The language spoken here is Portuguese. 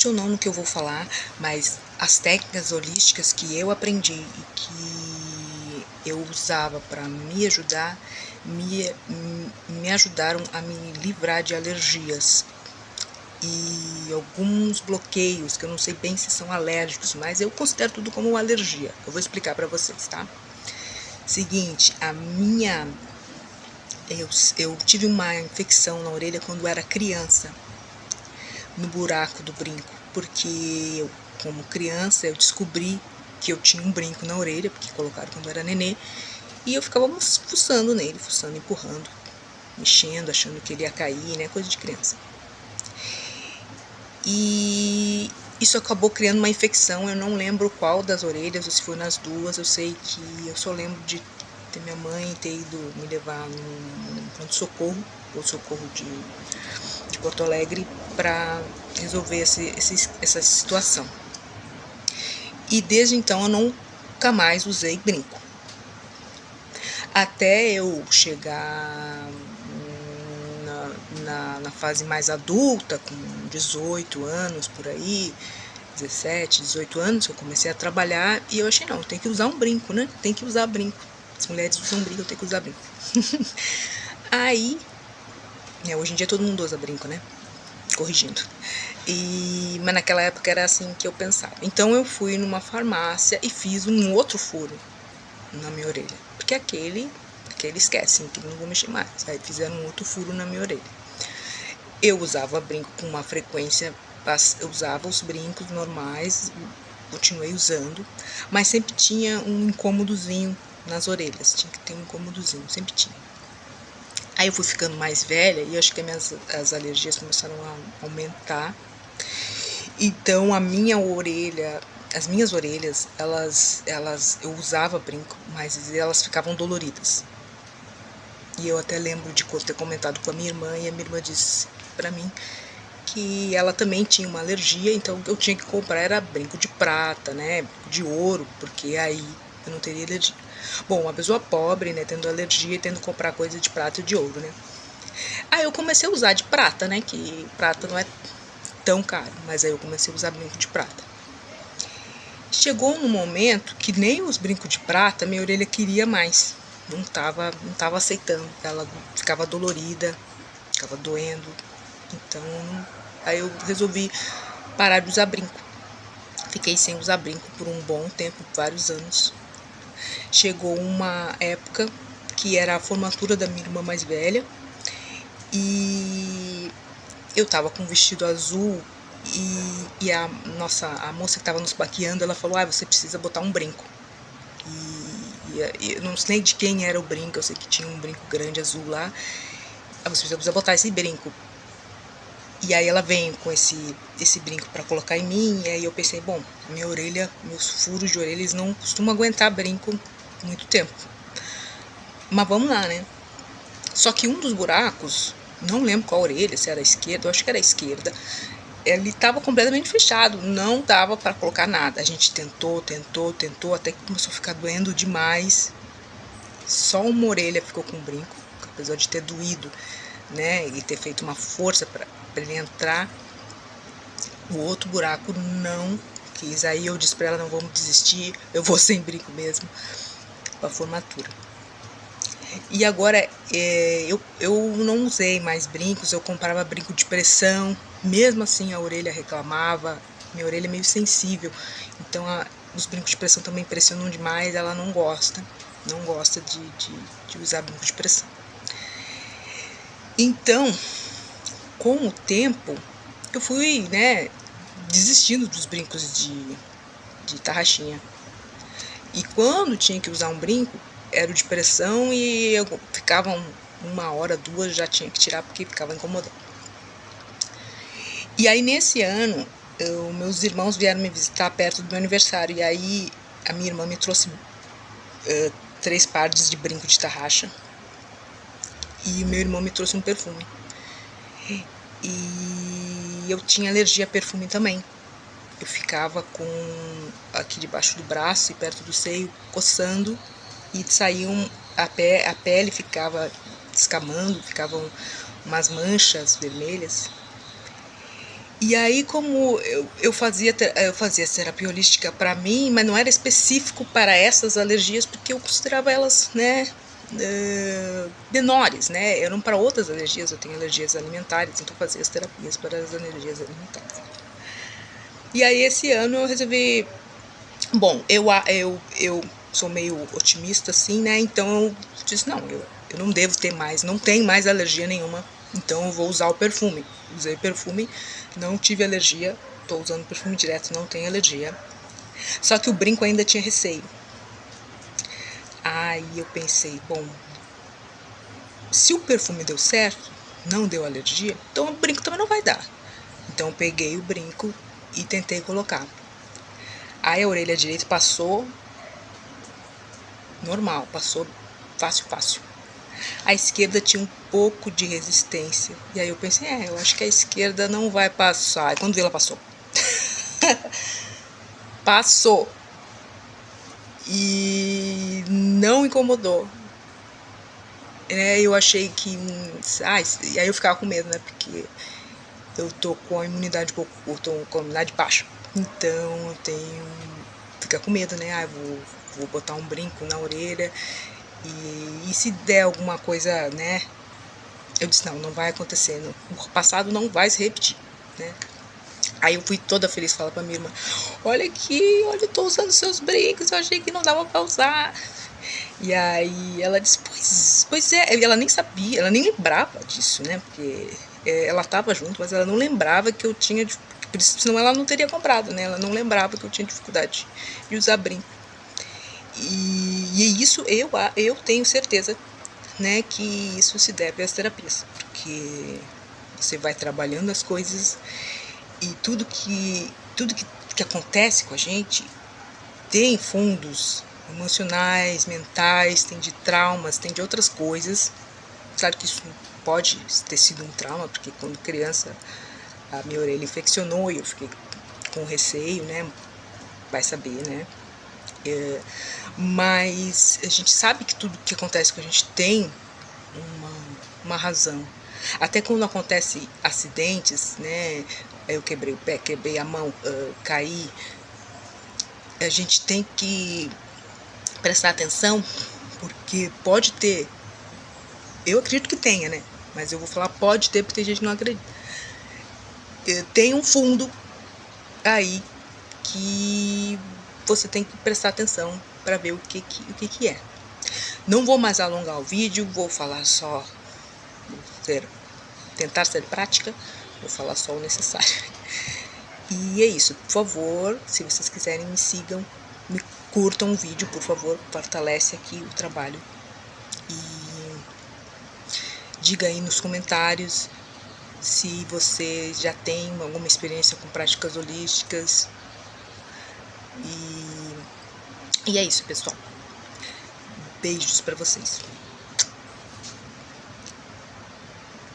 acredite ou não no que eu vou falar, mas as técnicas holísticas que eu aprendi e que eu usava para me ajudar, me ajudaram a me livrar de alergias e alguns bloqueios, que eu não sei bem se são alérgicos, mas eu considero tudo como uma alergia. Eu vou explicar para vocês, tá? Seguinte, eu tive uma infecção na orelha quando era criança, no buraco do brinco, porque eu, como criança, eu descobri que eu tinha um brinco na orelha, porque colocaram quando eu era nenê, e eu ficava fuçando nele, fuçando, empurrando, mexendo, achando que ele ia cair, né, coisa de criança. E isso acabou criando uma infecção, eu não lembro qual das orelhas, ou se foi nas duas, eu sei que eu só lembro de ter minha mãe ter ido me levar num pronto-socorro, ou socorro de Porto Alegre, para resolver essa situação. E desde então eu nunca mais usei brinco. Até eu chegar na fase mais adulta, com 18 anos por aí, 17, 18 anos, eu comecei a trabalhar e eu achei, não, tem que usar um brinco, né? Tem que usar brinco. As mulheres usam brinco, eu tenho que usar brinco. Aí, hoje em dia todo mundo usa brinco, né? Corrigindo. Mas naquela época era assim que eu pensava. Então eu fui numa farmácia e fiz um outro furo na minha orelha. Porque aquele esquece, que não vou mexer mais. Aí fizeram um outro furo na minha orelha. Eu usava brinco com uma frequência, eu usava os brincos normais, continuei usando, mas sempre tinha um incômodozinho nas orelhas, tinha que ter um incômodozinho, sempre tinha. Aí eu fui ficando mais velha e eu acho que as alergias começaram a aumentar. Então a minha orelha, as minhas orelhas, eu usava brinco, mas elas ficavam doloridas. E eu até lembro de ter comentado com a minha irmã, e a minha irmã disse pra mim que ela também tinha uma alergia, então eu tinha que comprar era brinco de prata, né, brinco de ouro, porque aí eu não teria alergia. Bom, uma pessoa pobre, né, tendo alergia e tendo que comprar coisa de prata e de ouro, né. Aí eu comecei a usar de prata, né, que prata não é tão caro, mas aí eu comecei a usar brinco de prata. Chegou num momento que nem os brincos de prata minha orelha queria mais, não tava aceitando, ela ficava dolorida, ficava doendo, então aí eu resolvi parar de usar brinco. Fiquei sem usar brinco por um bom tempo, vários anos. Chegou uma época que era a formatura da minha irmã mais velha e eu tava com um vestido azul e a moça que tava nos baqueando, ela falou, você precisa botar um brinco. E eu não sei de quem era o brinco, eu sei que tinha um brinco grande azul lá. Você precisa botar esse brinco. E aí ela vem com esse brinco para colocar em mim, e aí eu pensei, bom, minha orelha, meus furos de orelha, eles não costumam aguentar brinco muito tempo. Mas vamos lá, né? Só que um dos buracos, não lembro qual orelha, se era a esquerda, eu acho que era a esquerda, ele estava completamente fechado, não dava para colocar nada. A gente tentou, até que começou a ficar doendo demais. Só uma orelha ficou com brinco, apesar de ter doído, né, e ter feito uma força para ele entrar. O outro buraco não quis. Aí eu disse para ela, não vamos desistir, eu vou sem brinco mesmo para a formatura. E agora eu não usei mais brincos, eu comprava brinco de pressão, mesmo assim a orelha reclamava, minha orelha é meio sensível, então os brincos de pressão também pressionam demais, ela não gosta de usar brinco de pressão. Então, com o tempo, eu fui, né, desistindo dos brincos de tarraxinha. E quando tinha que usar um brinco, era o de pressão e eu ficava uma hora, duas, já tinha que tirar porque ficava incomodando. E aí nesse ano, meus irmãos vieram me visitar perto do meu aniversário. E aí a minha irmã me trouxe 3 pares de brinco de tarraxa. E o meu irmão me trouxe um perfume. E eu tinha alergia a perfume também. Eu ficava aqui debaixo do braço e perto do seio, coçando, e saíam a pele ficava descamando, ficavam umas manchas vermelhas. E aí, como eu fazia terapia holística para mim, mas não era específico para essas alergias, porque eu considerava elas, né, menores, né? Eram para outras alergias. Eu tenho alergias alimentares, então eu fazia as terapias para as alergias alimentares. E aí, esse ano eu resolvi. Bom, eu sou meio otimista, assim, né? Então eu disse: não, eu não devo ter mais, não tenho mais alergia nenhuma, então eu vou usar o perfume. Usei perfume, não tive alergia, tô usando perfume direto, não tenho alergia. Só que o brinco ainda tinha receio. Aí eu pensei: bom, se o perfume deu certo, não deu alergia, então o brinco também não vai dar. Então eu peguei o brinco e tentei colocar. Aí a orelha direita passou normal, passou fácil. A esquerda tinha um pouco de resistência. E aí eu pensei: eu acho que a esquerda não vai passar. E quando vi, ela passou. Passou. E não incomodou. Eu achei que. E aí eu ficava com medo, né? Porque eu tô com a imunidade com a imunidade baixa. Então eu tenho. Fica com medo, né? Vou botar um brinco na orelha. E se der alguma coisa, né? Eu disse: não vai acontecer. O passado não vai se repetir, né? Aí eu fui toda feliz falar pra minha irmã: olha aqui, olha, eu tô usando seus brincos, eu achei que não dava pra usar. E aí ela disse: pois é. E ela nem sabia, ela nem lembrava disso, né? Porque ela tava junto, mas ela não lembrava que eu tinha, senão ela não teria comprado, né? Ela não lembrava que eu tinha dificuldade de usar brinco. E isso eu tenho certeza, né, que isso se deve às terapias, porque você vai trabalhando as coisas e tudo que acontece com a gente tem fundos emocionais, mentais, tem de traumas, tem de outras coisas. Claro que isso pode ter sido um trauma, porque quando criança a minha orelha infeccionou e eu fiquei com receio, né? Vai saber, né? Mas a gente sabe que tudo que acontece com a gente tem uma razão. Até quando acontece acidentes, né? Eu quebrei o pé, quebrei a mão, caí. A gente tem que prestar atenção, porque pode ter. Eu acredito que tenha, né? Mas eu vou falar pode ter, porque tem gente que não acredita. Tem um fundo aí que você tem que prestar atenção para ver o que é. Não vou mais alongar o vídeo, vou falar só, tentar ser prática, vou falar só o necessário. E é isso, por favor, se vocês quiserem me sigam, me curtam o vídeo, por favor, fortalece aqui o trabalho. E diga aí nos comentários se você já tem alguma experiência com práticas holísticas. E é isso, pessoal. Beijos para vocês.